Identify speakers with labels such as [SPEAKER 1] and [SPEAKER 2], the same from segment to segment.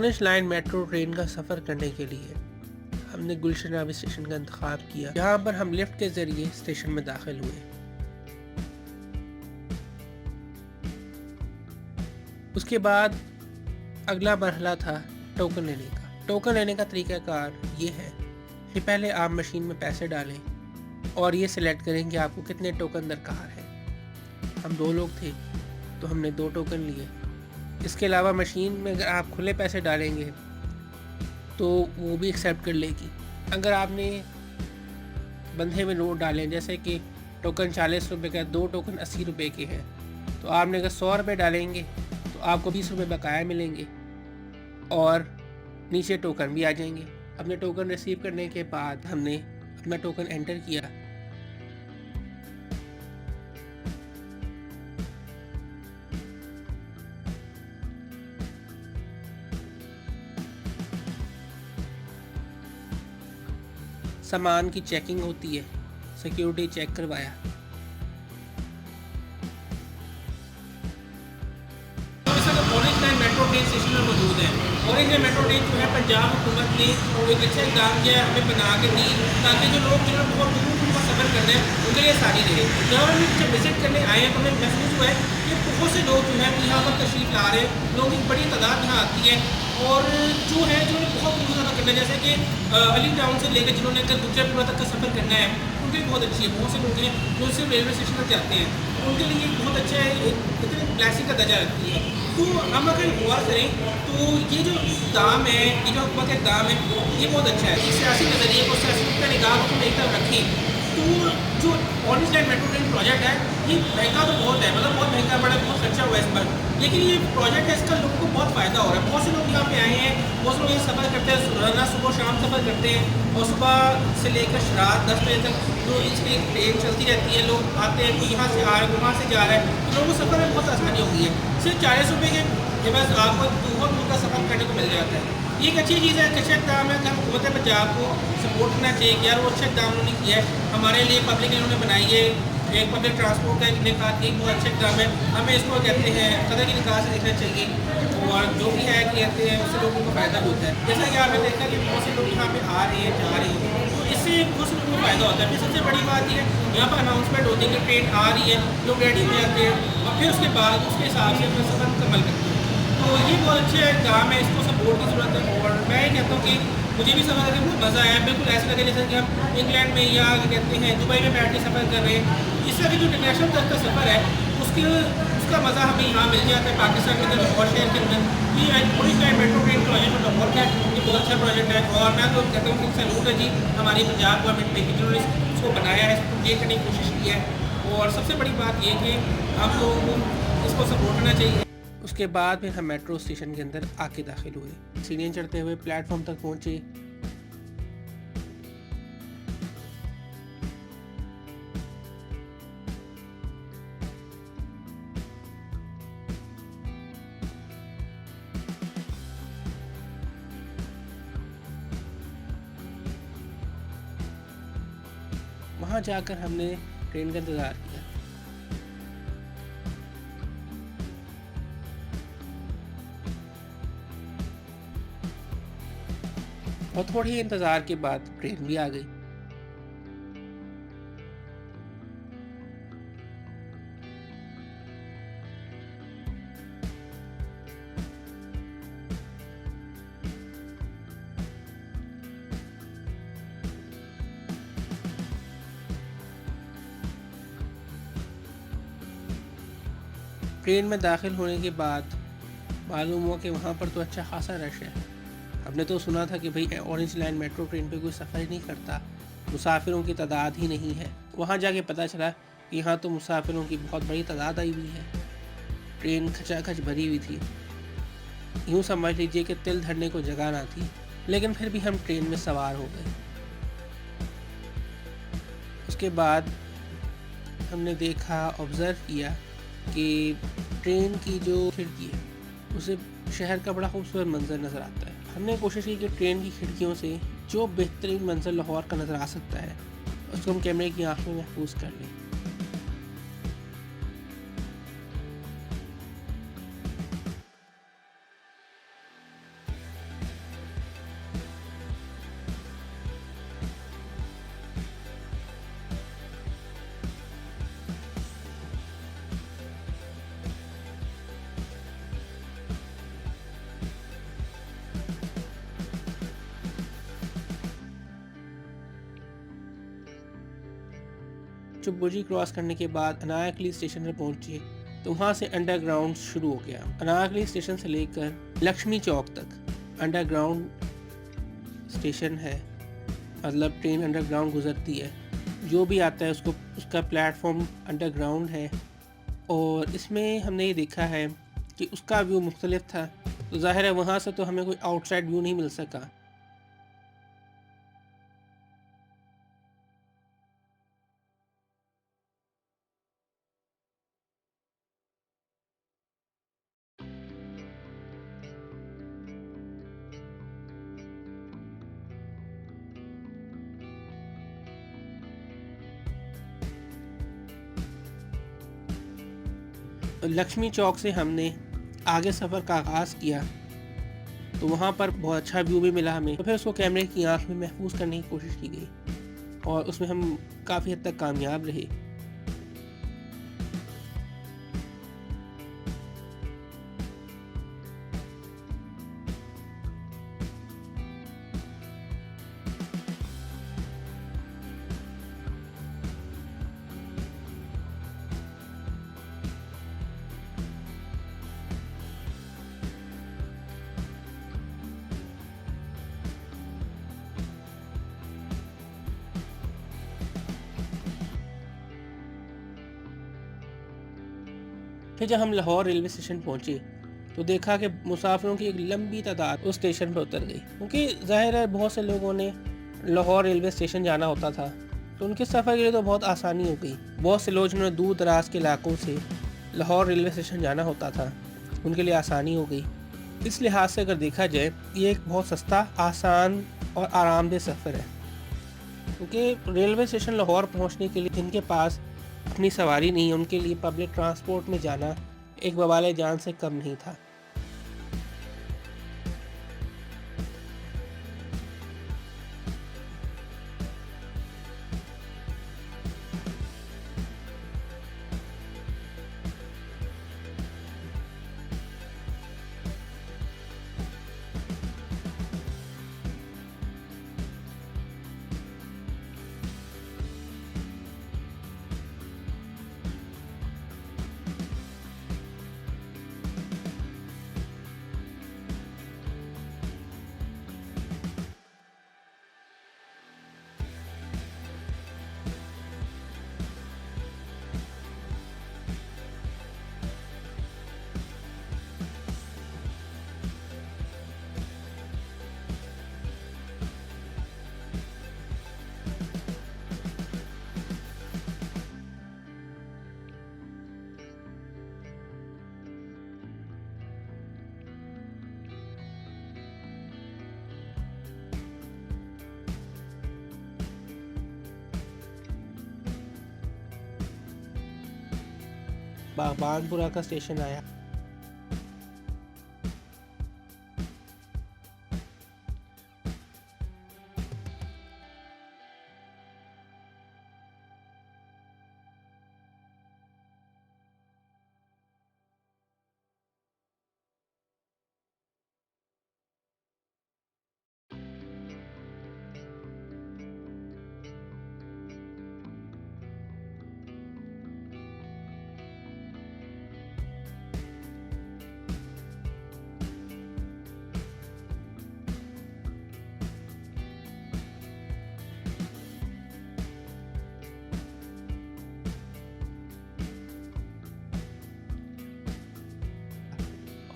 [SPEAKER 1] Orange line metro train का सफ़र करने के लिए हमने गुलशन आबी स्टेशन का इंतखाब किया, जहाँ पर हम लिफ्ट के ज़रिए स्टेशन में दाखिल हुए। उसके बाद अगला मरहला था टोकन लेने का। टोकन लेने का तरीक़ाकार ये है कि पहले आप मशीन में पैसे डालें और ये सिलेक्ट करें कि आपको कितने टोकन दरकार है। हम 2 लोग थे तो हमने 2 टोकन लिए। इसके अलावा मशीन में अगर आप खुले पैसे डालेंगे तो वो भी एक्सेप्ट कर लेगी। अगर आपने बंधे में नोट डालें, जैसे कि टोकन 40 रुपये का, 2 टोकन 80 रुपये के हैं, तो आपने अगर 100 रुपये डालेंगे तो आपको 20 रुपये बकाया मिलेंगे और नीचे टोकन भी आ जाएंगे। अपने टोकन रिसीव करने के बाद हमने अपना टोकन एंटर किया। सामान की चेकिंग होती है, सिक्योरिटी चेक करवाया। Orange line metro train station में मौजूद है। ऑरेंज लाइन मेट्रो ट्रेन जो है पंजाब हुकूमत ने एक अच्छा इकदाम किया है, हमें बना के दी ताकि जो लोग जिन्होंने बहुत दूर का सफ़र करना है उनके लिए आसानी रहे। जब हम जब विजिट करने आए हैं तो हमें महसूस हुआ है कि बहुत से लोग जो है यहाँ पर तशरीफ़ ला रहे हैं, लोगों की बड़ी तादाद यहाँ आती है और जो है जो बहुत दूर सफ़र करना है, जैसे कि अली टाउन से लेकर जिन्होंने गुजरातपुरा तक का सफ़र करना है उनके लिए बहुत अच्छी है। बहुत से लोग हैं जो सिर्फ रेलवे स्टेशन तक जाते हैं, उनके लिए बहुत अच्छा है, इतने ब्लेसिंग का दर्जा रखती है। तो हम अगर गौर करें तो ये जो दाम है, ये जो हुकूमत का दाम है, ये बहुत अच्छा है। इस सियासी नज़रिए को, सियासी का निगाह को एक तरफ रखें तो जो orange line metro train project है ये महंगा तो बहुत है, मतलब बहुत महंगा पड़ा, बहुत खर्चा हुआ है इस पर, लेकिन ये प्रोजेक्ट है, इसका लोगों को बहुत फ़ायदा हो रहा है। बहुत से लोग यहाँ पे आए हैं, बहुत से लोग ये सफ़र करते हैं, रोज़ाना सुबह शाम सफ़र करते हैं और सुबह से लेकर रात 10 बजे तक जो इसकी ट्रेन चलती रहती है, लोग आते हैं, यहाँ से आ रहे हैं, वहाँ से जा रहे हैं, तो लोगों को सफ़र में बहुत आसानी हो गई है। सिर्फ 40 रुपये के बस आपको बहुत दूर का सफ़र करने को मिल जाता है। ये एक अच्छी चीज़ है, एक अच्छा इक़दाम है। हम हुकूमत पंजाब को सपोर्ट करना चाहिए कि यार वो अच्छा इक़दाम उन्होंने किया है हमारे लिए, पब्लिक ने उन्होंने बनाई है, एक पब्लिक ट्रांसपोर्ट का निकाह एक बहुत अच्छा इक़दाम है। हमें इसको कहते हैं कदर की निगाह से देखना चाहिए और जो भी है कहते हैं उससे लोगों को फ़ायदा होता है। जैसा कि आपने देखा कि बहुत से लोग यहाँ पे आ रहे हैं, जा रहे हैं, तो इससे बहुत से लोगों को फ़ायदा होता है। फिर सबसे बड़ी बात ये है यहाँ पर अनाउंसमेंट होती है कि ट्रेन आ रही है, लोग रेडी हो जाते हैं और फिर उसके बाद उसके हिसाब से अपना सफ़र मुकम्मल करते हैं। तो ये बहुत अच्छा काम है, इसको सपोर्ट की ज़रूरत है। और मैं ये कहता हूँ कि मुझे भी सफ़र करके बहुत मज़ा आया। बिल्कुल ऐसा लगे जैसे कि हम इंग्लैंड में या कहते हैं दुबई में बैठ के सफ़र कर रहे हैं। इस तरह की जो इंटरनेशनल तक का सफ़र है उसका मज़ा हमें यहाँ मिल जाता है पाकिस्तान के अंदर और शहर के अंदर। ये orange line metro train project में वर्क है, ये बहुत अच्छा प्रोजेक्ट है और मैं तो कहता हूँ कि सैल्यूट है जी हमारी पंजाब गवर्नमेंट में जिन्होंने इसको बनाया है, इसको ये करने की कोशिश की है। और सबसे बड़ी बात ये कि हम लोगों को इसको सपोर्ट करना चाहिए। उसके बाद फिर हम मेट्रो स्टेशन के अंदर आके दाखिल हुए, सीढ़ियाँ चढ़ते हुए प्लेटफॉर्म तक पहुँचे। वहाँ जाकर हमने ट्रेन का इंतज़ार किया। और थोड़ी इंतज़ार के बाद ट्रेन भी आ गई। ट्रेन में दाखिल होने के बाद मालूम हुआ कि वहाँ पर तो अच्छा खासा रश है। हमने तो सुना था कि भाई ऑरेंज लाइन मेट्रो ट्रेन पे कोई सफ़र ही नहीं करता, मुसाफिरों की तादाद ही नहीं है। वहाँ जाके पता चला कि यहाँ तो मुसाफिरों की बहुत बड़ी तादाद आई हुई है। ट्रेन खचाखच भरी हुई थी, यूँ समझ लीजिए कि तिल धरने को जगह ना थी, लेकिन फिर भी हम ट्रेन में सवार हो गए। उसके बाद हमने देखा, ऑब्ज़र्व किया कि ट्रेन की जो खिड़की है उसे शहर का बड़ा खूबसूरत मंजर नज़र आता है। हमने कोशिश की कि ट्रेन की खिड़कियों से जो बेहतरीन मंजर लाहौर का नज़र आ सकता है उसको हम कैमरे की आँख में महफूज कर लें। चुपबुर्जी क्रॉस करने के बाद अनारकली स्टेशन पर पहुंचे तो वहाँ से अंडरग्राउंड शुरू हो गया। अनारकली स्टेशन से लेकर लक्ष्मी चौक तक अंडरग्राउंड स्टेशन है, मतलब ट्रेन अंडरग्राउंड गुजरती है। जो भी आता है उसका प्लेटफॉर्म अंडरग्राउंड है। और इसमें हमने ये देखा है कि उसका व्यू मुख्तलिफ था, तो ज़ाहिर है वहाँ से तो हमें कोई आउटसाइड व्यू नहीं मिल सका। लक्ष्मी चौक से हमने आगे सफ़र का आगाज़ किया तो वहाँ पर बहुत अच्छा व्यू भी मिला हमें, तो फिर उसको कैमरे की आँख में महफूज करने की कोशिश की गई और उसमें हम काफ़ी हद तक कामयाब रहे। फिर जब हम लाहौर रेलवे स्टेशन पहुंचे तो देखा कि मुसाफिरों की एक लंबी तादाद उस स्टेशन पर उतर गई, क्योंकि ज़ाहिर है बहुत से लोगों ने लाहौर रेलवे स्टेशन जाना होता था, तो उनके सफ़र के लिए तो बहुत आसानी हो गई। बहुत से लोग जिन्होंने दूर दराज के इलाकों से लाहौर रेलवे स्टेशन जाना होता था, उनके लिए आसानी हो गई। इस लिहाज से अगर देखा जाए ये एक बहुत सस्ता, आसान और आरामदेह सफ़र है, क्योंकि रेलवे स्टेशन लाहौर पहुँचने के लिए जिनके पास अपनी सवारी नहीं है उनके लिए पब्लिक ट्रांसपोर्ट में जाना एक बवाले जान से कम नहीं था। बागबानपुरा का स्टेशन आया।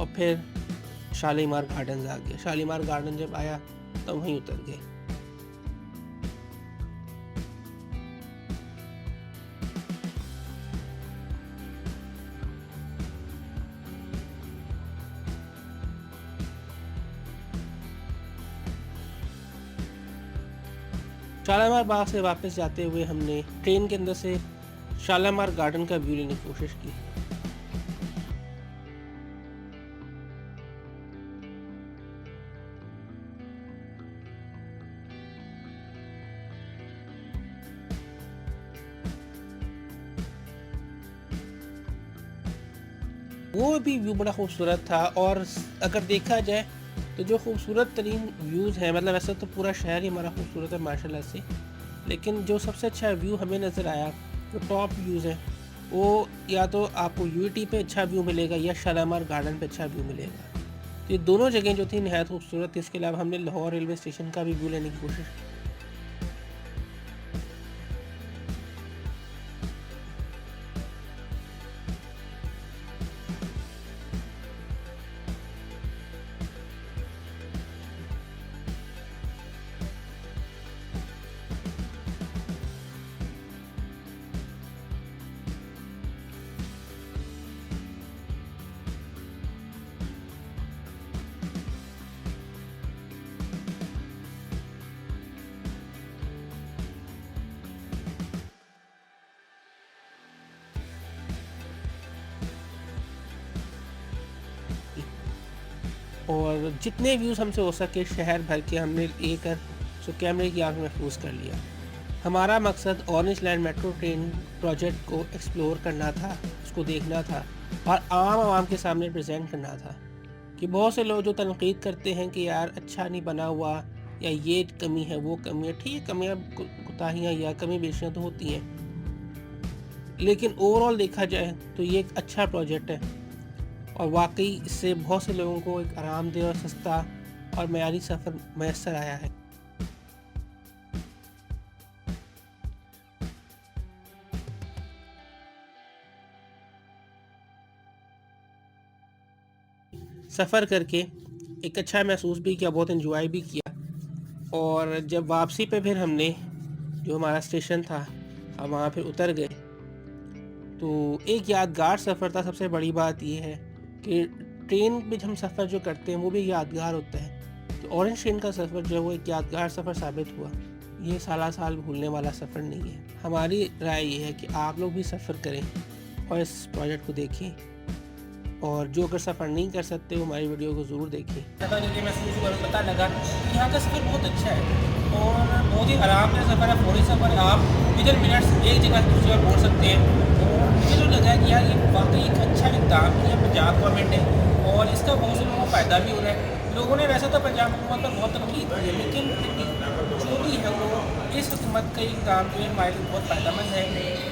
[SPEAKER 1] और फिर शालीमार गार्डन आ गया। शालीमार गार्डन जब आया तो वहीं उतर गए। शालीमार बाग से वापस जाते हुए हमने ट्रेन के अंदर से शालीमार गार्डन का व्यू लेने की कोशिश की। वो भी व्यू बड़ा खूबसूरत था। और अगर देखा जाए तो जो खूबसूरत तरीन व्यूज़ हैं, मतलब ऐसा तो पूरा शहर ही हमारा खूबसूरत है माशाल्लाह से, लेकिन जो सबसे अच्छा व्यू हमें नज़र आया जो टॉप व्यूज़ हैं वो या तो आपको यूईटी पे अच्छा व्यू मिलेगा या शालामार गार्डन पे अच्छा व्यू मिलेगा। तो ये दोनों जगह जो थी नहायत खूबसूरत थी। इसके अलावा हमने लाहौर रेलवे स्टेशन का भी व्यू लेने की कोशिश की। और जितने व्यूज़ हमसे हो सके शहर भर के हमने लेकर उसको कैमरे की आँख में महफूज कर लिया। हमारा मकसद orange land metro train project को एक्सप्लोर करना था, उसको देखना था और आवाम के सामने प्रेजेंट करना था। कि बहुत से लोग जो तनकीद करते हैं कि यार अच्छा नहीं बना हुआ या ये कमी है वो कमी है, ठीक है कमियाँ कोताहियाँ या कमी बेशियाँ तो होती हैं, लेकिन ओवरऑल देखा जाए तो ये एक अच्छा प्रोजेक्ट है और वाकई इससे बहुत से लोगों को एक आरामदेह और सस्ता और मयारी सफ़र मैसर आया है। सफ़र करके एक अच्छा महसूस भी किया, बहुत इन्जॉय भी किया। और जब वापसी पे फिर हमने जो हमारा स्टेशन था हम वहाँ फिर उतर गए, तो एक यादगार सफ़र था। सबसे बड़ी बात ये है कि ट्रेन में हम सफ़र जो करते हैं वो भी यादगार होता है। तो ऑरेंज ट्रेन का सफ़र जो है वो एक यादगार सफ़र साबित हुआ। ये साला साल भूलने वाला सफ़र नहीं है। हमारी राय ये है कि आप लोग भी सफ़र करें और इस प्रोजेक्ट को देखें, और जो अगर सफ़र नहीं कर सकते वो हमारी वीडियो को ज़रूर देखें।
[SPEAKER 2] सफ़र करके महसूस हुआ, पता लगा कि यहाँ का सफ़र बहुत अच्छा है और बहुत ही आरामदायक सफ़र है, फौरी सफ़र है। आप विदिन मिनट्स एक जगह से दूसरी जगह पहुँच सकते हैं। और मुझे जो लगा कि यार ये वाकई एक अच्छा इक़दाम किया पंजाब गवर्नमेंट ने और इसका बहुत से लोगों को फ़ायदा भी हो रहा है। लोगों ने वैसे तो पंजाब हुकूमत पर बहुत तनकीद की है, लेकिन जो भी है वो इस हुकूमत का इक़दाम जो है हमारे लिए बहुत फ़ायदेमंद है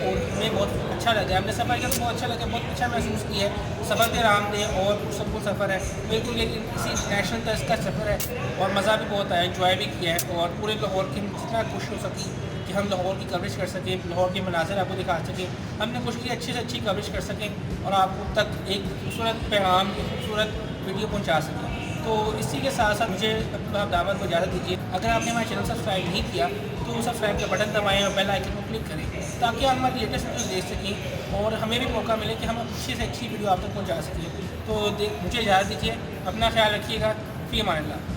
[SPEAKER 2] और हमें बहुत अच्छा लगा। हमने सफ़र किया तो बहुत अच्छा लगा, बहुत अच्छा महसूस किया है। सफ़र भी आरामदेह और पुरसकून सफ़र है, बिल्कुल एक किसी नेशनल तर्ज का सफ़र है और मज़ा भी बहुत आया, इंजॉय भी किया है। और पूरे लाहौर की जितना खुश हो सकी कि हम लाहौर की कवरेज कर सकें, लाहौर के मनाज़र आपको दिखा सकें, हमने कोशिश की अच्छी से अच्छी कवरेज कर सकें और आपको तक एक खूबसूरत पैगाम, एक खूबसूरत वीडियो पहुँचा सकें। तो इसी के साथ साथ मुझे अपना दावत को इजाज़त दीजिए। अगर आपने हमारा चैनल सब्सक्राइब नहीं किया तो सब्सक्राइब का बटन दबाएं और बेल आइकन को क्लिक करें ताकि आप हमारी लेटेस्ट वीडियो देख सकें और हमें भी मौका मिले कि हम अच्छी से अच्छी वीडियो आप तक पहुँचा सकें। तो मुझे इजाज़त दीजिए, अपना ख्याल रखिएगा। फ़ी अमान अल्लाह।